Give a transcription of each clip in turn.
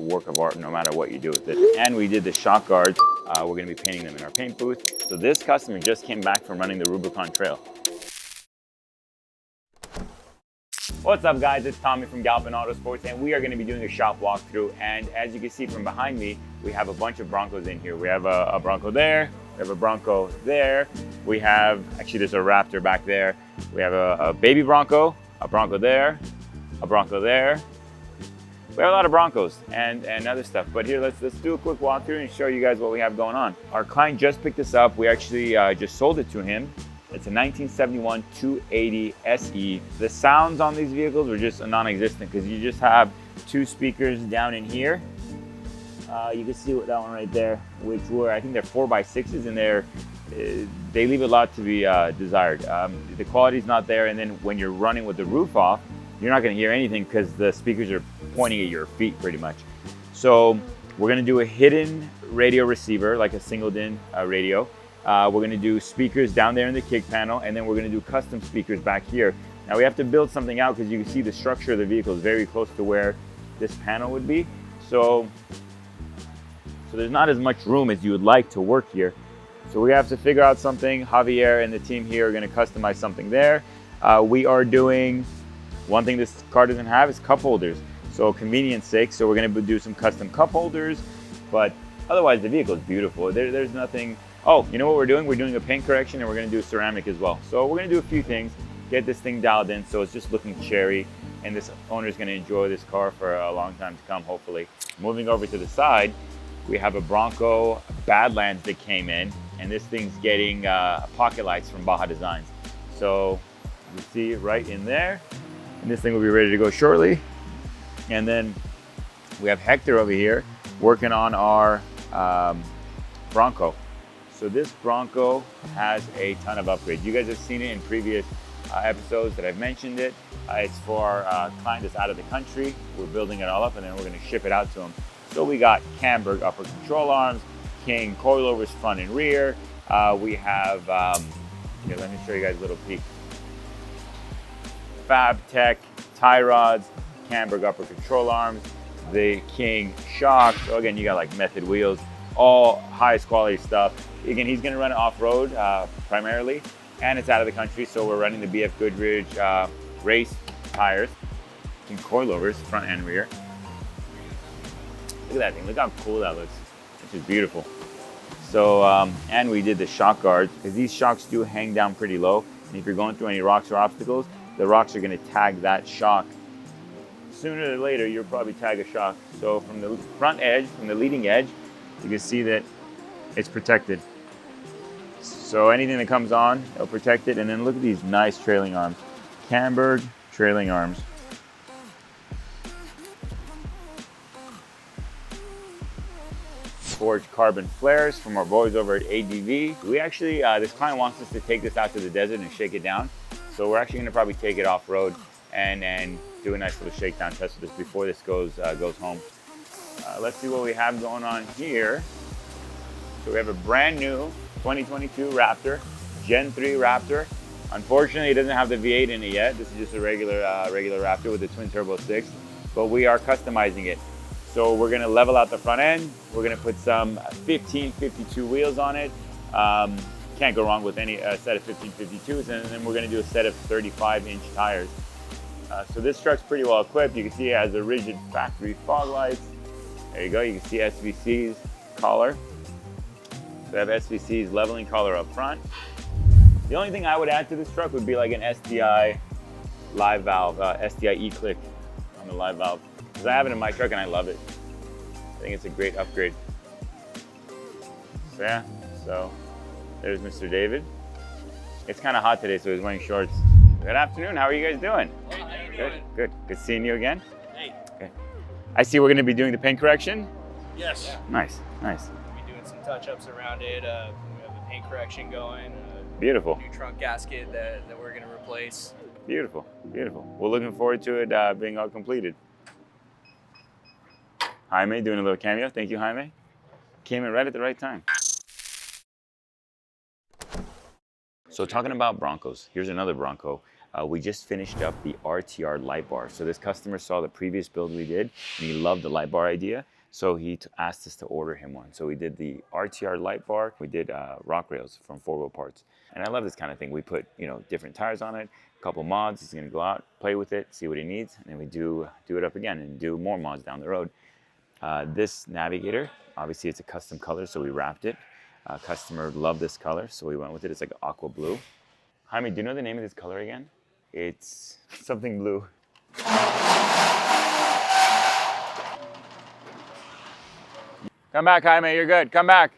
work of art no matter what you do with it. And we did the shock guards. We're going to be painting them in our paint booth. So this customer just came back from running the Rubicon Trail. What's up guys, it's Tommy from Galpin Autosports, and we are going to be doing a shop walkthrough. And as you can see from behind me, we have a bunch of Broncos in here. We have a Bronco there, we have a Bronco there, we have, actually there's a Raptor back there, we have a baby Bronco, a Bronco there, a Bronco there. We have a lot of Broncos and other stuff, but here let's do a quick walkthrough and show you guys what we have going on. Our client just picked this up. We actually just sold it to him. It's a 1971 280 SE. The sounds on these vehicles were just non-existent because you just have two speakers down in here. You can see that one right there, which were, I think they're 4x6s, and they leave a lot to be desired. The quality's not there, and then when you're running with the roof off, you're not going to hear anything because the speakers are pointing at your feet pretty much. So we're going to do a hidden radio receiver, like a single-din radio. We're going to do speakers down there in the kick panel, and then we're going to do custom speakers back here. Now we have to build something out because you can see the structure of the vehicle is very close to where this panel would be. So there's not as much room as you would like to work here. So we have to figure out something. Javier and the team here are going to customize something there. We are doing, one thing this car doesn't have is cup holders. So convenience sake, so we're going to do some custom cup holders, but otherwise the vehicle is beautiful. There's nothing. Oh, you know what we're doing? We're doing a paint correction, and we're going to do ceramic as well. So we're going to do a few things, get this thing dialed in so it's just looking cherry, and this owner is going to enjoy this car for a long time to come, hopefully. Moving over to the side, we have a Bronco Badlands that came in, and this thing's getting pocket lights from Baja Designs. So you see it right in there, and this thing will be ready to go shortly. And then we have Hector over here working on our Bronco. So this Bronco has a ton of upgrades. You guys have seen it in previous episodes that I've mentioned it. It's for our client that's out of the country. We're building it all up, and then we're going to ship it out to them. So we got Camberg upper control arms, King coilovers front and rear. We have, here, let me show you guys a little peek. Fab Tech tie rods, Camberg upper control arms, the King shocks. So again, you got like method wheels, all highest quality stuff. Again, he's going to run it off-road primarily, and it's out of the country, so we're running the BF Goodrich race tires and coilovers, front and rear. Look at that thing. Look how cool that looks. It's just beautiful. So, and we did the shock guards, because these shocks do hang down pretty low, and if you're going through any rocks or obstacles, the rocks are going to tag that shock. Sooner or later, you'll probably tag a shock. So from the front edge, from the leading edge, you can see that it's protected. So anything that comes on, it'll protect it. And then look at these nice trailing arms. Camberg trailing arms. Forged carbon flares from our boys over at ADV. We actually, this client wants us to take this out to the desert and shake it down. So we're actually gonna probably take it off-road and do a nice little shakedown test of this before this goes home. Let's see what we have going on here. So we have a brand new 2022 Raptor, Gen 3 Raptor. Unfortunately, it doesn't have the V8 in it yet. This is just a regular Raptor with a twin turbo 6, but we are customizing it. So we're gonna level out the front end. We're gonna put some 1552 wheels on it. Can't go wrong with any set of 1552s, and then we're gonna do a set of 35-inch tires. So this truck's pretty well equipped. You can see it has a rigid factory fog lights. There you go, you can see SVC's collar. So we have SVC's leveling collar up front. The only thing I would add to this truck would be like an STI live valve, STI E-click on the live valve. Because I have it in my truck and I love it. I think it's a great upgrade. So yeah, so there's Mr. David. It's kind of hot today, so he's wearing shorts. Good afternoon, how are you guys doing? Hey, how you Good, doing? good. Good seeing you again. Hey. Okay. I see we're gonna be doing the paint correction. Yes. Yeah. Nice, nice. We'll be doing some touch-ups around it. We have a paint correction going. Beautiful. New trunk gasket that we're gonna replace. Beautiful, beautiful. We're looking forward to it being all completed. Jaime doing a little cameo. Thank you, Jaime. Came in right at the right time. So talking about Broncos, here's another Bronco. we just finished up the RTR light bar. So this customer saw the previous build we did, and he loved the light bar idea. So he asked us to order him one. So we did the RTR light bar. We did rock rails from 4-wheel parts. And I love this kind of thing. We put, different tires on it, a couple mods. He's gonna go out, play with it, see what he needs, and then we do it up again and do more mods down the road. This navigator, obviously it's a custom color, so we wrapped it. Customer loved this color, so we went with it. It's like aqua blue. Jaime, do you know the name of this color again? It's something blue. Come back, Jaime, you're good. Come back.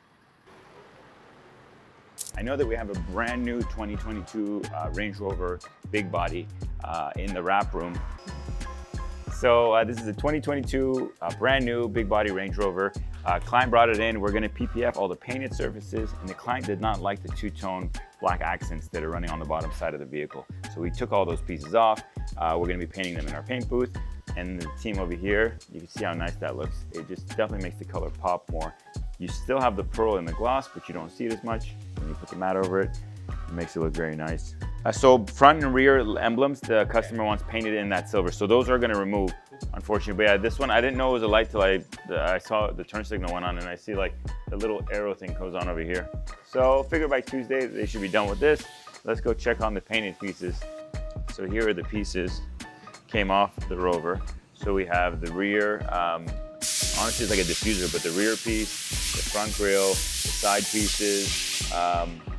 I know that we have a brand new 2022 Range Rover big body in the wrap room. So this is a 2022 brand new big body Range Rover. Client brought it in. We're gonna PPF all the painted surfaces, and the client did not like the two-tone black accents that are running on the bottom side of the vehicle. So we took all those pieces off. We're gonna be painting them in our paint booth. And the team over here, you can see how nice that looks. It just definitely makes the color pop more. You still have the pearl in the gloss, but you don't see it as much. When you put the matte over it, it makes it look very nice. So front and rear emblems, the customer wants painted in that silver. So those are gonna remove, unfortunately. But yeah, this one, I didn't know it was a light till I saw the turn signal went on, and I see like the little arrow thing goes on over here. So figure by Tuesday, they should be done with this. Let's go check on the painted pieces. So here are the pieces. Came off the Rover. So we have the rear, honestly it's like a diffuser, but the rear piece, the front grille, the side pieces,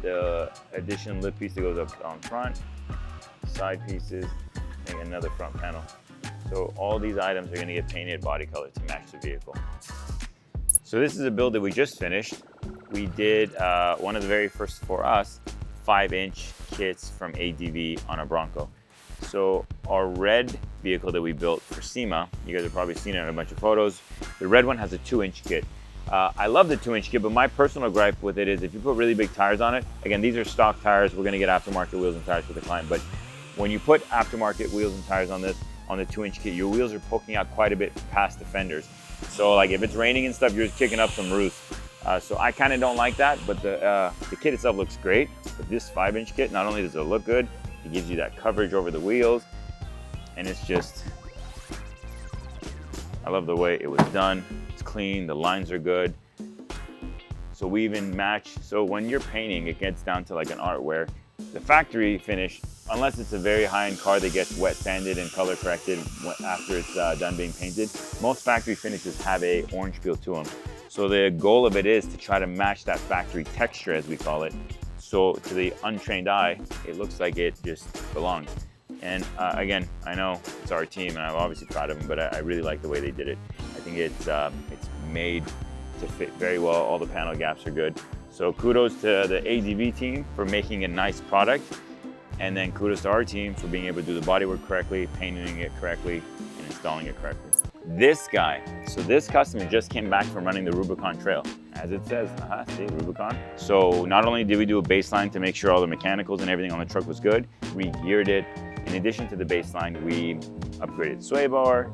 the additional lip piece that goes up on front, side pieces, and another front panel. So all these items are gonna get painted body color to match the vehicle. So this is a build that we just finished. We did one of the very first for us, 5-inch kits from ADV on a Bronco. So our red vehicle that we built for SEMA, you guys have probably seen it in a bunch of photos. The red one has a 2-inch kit. I love the 2-inch kit, but my personal gripe with it is if you put really big tires on it, again, these are stock tires, we're gonna get aftermarket wheels and tires for the client, but when you put aftermarket wheels and tires on this, on the 2-inch kit, your wheels are poking out quite a bit past the fenders. So like if it's raining and stuff, you're kicking up some roofs. So I kind of don't like that, but the kit itself looks great. But this 5-inch kit, not only does it look good, it gives you that coverage over the wheels, and it's just, I love the way it was done. It's clean, the lines are good. So we even match, so when you're painting, it gets down to like an art where the factory finish, unless it's a very high-end car that gets wet sanded and color corrected after it's done being painted, most factory finishes have a orange peel to them. So the goal of it is to try to match that factory texture, as we call it. So to the untrained eye, it looks like it just belongs. And again, I know it's our team, and I'm obviously proud of them, but I really like the way they did it. I think it's made to fit very well. All the panel gaps are good. So kudos to the ADV team for making a nice product, and then kudos to our team for being able to do the bodywork correctly, painting it correctly, and installing it correctly. This guy, so this customer just came back from running the Rubicon Trail. As it says, see, Rubicon. So not only did we do a baseline to make sure all the mechanicals and everything on the truck was good, we geared it. In addition to the baseline, we upgraded sway bar,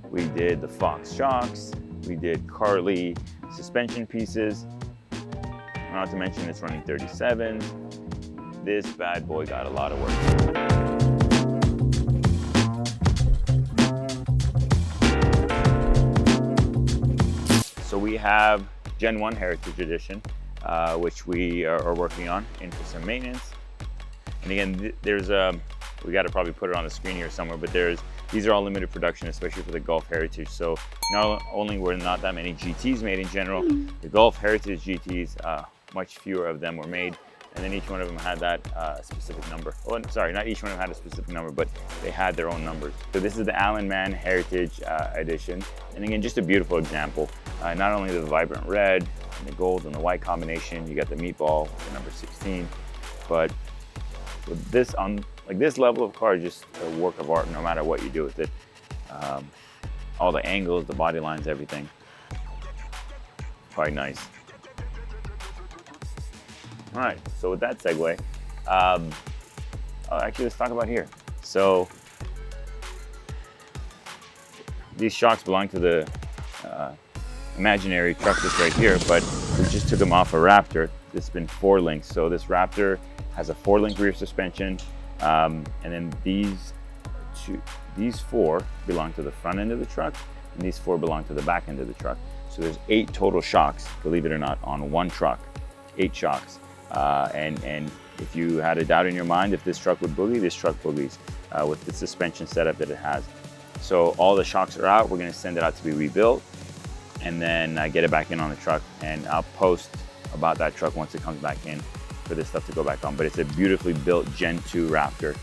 we did the Fox shocks, we did Carly suspension pieces, not to mention it's running 37s. This bad boy got a lot of work. So we have Gen 1 Heritage Edition, which we are working on into some maintenance. And again, there's we got to probably put it on the screen here somewhere, but these are all limited production, especially for the Gulf Heritage. So not only were not that many GTs made in general, the Gulf Heritage GTs, much fewer of them were made. And then each one of them had that specific number. Oh, sorry, not each one of them had a specific number, but they had their own numbers. So this is the Mann Heritage Edition. And again, just a beautiful example. Not only the vibrant red and the gold and the white combination, you got the meatball, the number 16, but with this like this level of car is just a work of art no matter what you do with it. All the angles, the body lines, everything. Quite nice. All right, so with that segue, actually let's talk about here. So these shocks belong to the imaginary truck that's right here, but we just took them off a Raptor. This has been 4 links. So this Raptor has a 4-link rear suspension, And then these four belong to the front end of the truck, and these four belong to the back end of the truck. So there's 8 total shocks, believe it or not, on one truck, 8 shocks. And if you had a doubt in your mind if this truck would boogie, this truck boogies with the suspension setup that it has. So all the shocks are out. We're gonna send it out to be rebuilt and then get it back in on the truck. And I'll post about that truck once it comes back in for this stuff to go back on. But it's a beautifully built Gen 2 Raptor.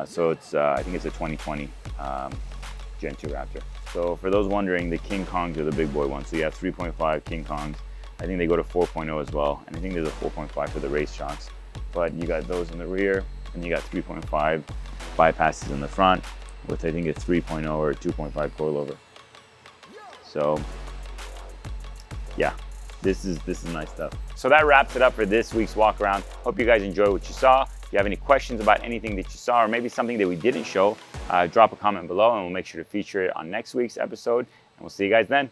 So it's, I think it's a 2020 Gen 2 Raptor. So for those wondering, the King Kongs are the big boy ones. So you have 3.5 King Kongs. I think they go to 4.0 as well. And I think there's a 4.5 for the race shocks. But you got those in the rear, and you got 3.5 bypasses in the front with, I think, a 3.0 or 2.5 coilover. So yeah, this is nice stuff. So that wraps it up for this week's walk around. Hope you guys enjoyed what you saw. If you have any questions about anything that you saw, or maybe something that we didn't show, drop a comment below and we'll make sure to feature it on next week's episode. And we'll see you guys then.